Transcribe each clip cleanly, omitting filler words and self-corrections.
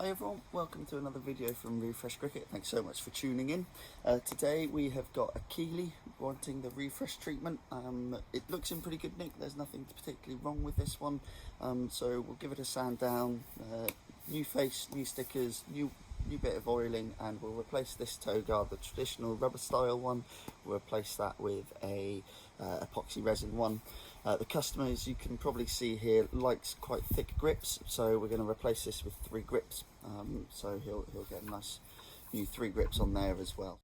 Hi everyone, welcome to another video from Refresh Cricket. Thanks so much for tuning in. Today we have got a Keelu wanting the refresh treatment. It looks in pretty good nick, there's nothing particularly wrong with this one. So we'll give it a sand down, new face, new stickers, new bit of oiling, and we'll replace this toe guard, the traditional rubber style one. We'll replace that with a epoxy resin one. The customer, as you can probably see here, likes quite thick grips, so we're going to replace this with 3 grips. So he'll get a nice new 3 grips on there as well.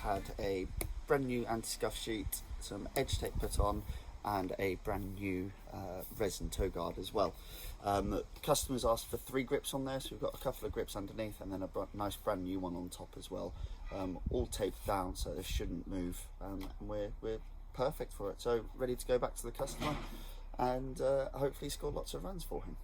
Had a brand new anti-scuff sheet, some edge tape put on, and a brand new resin toe guard as well. Customers asked for 3 grips on there, so we've got a couple of grips underneath and then a nice brand new one on top as well. All taped down, so this shouldn't move, and we're perfect for it. So ready to go back to the customer and hopefully score lots of runs for him.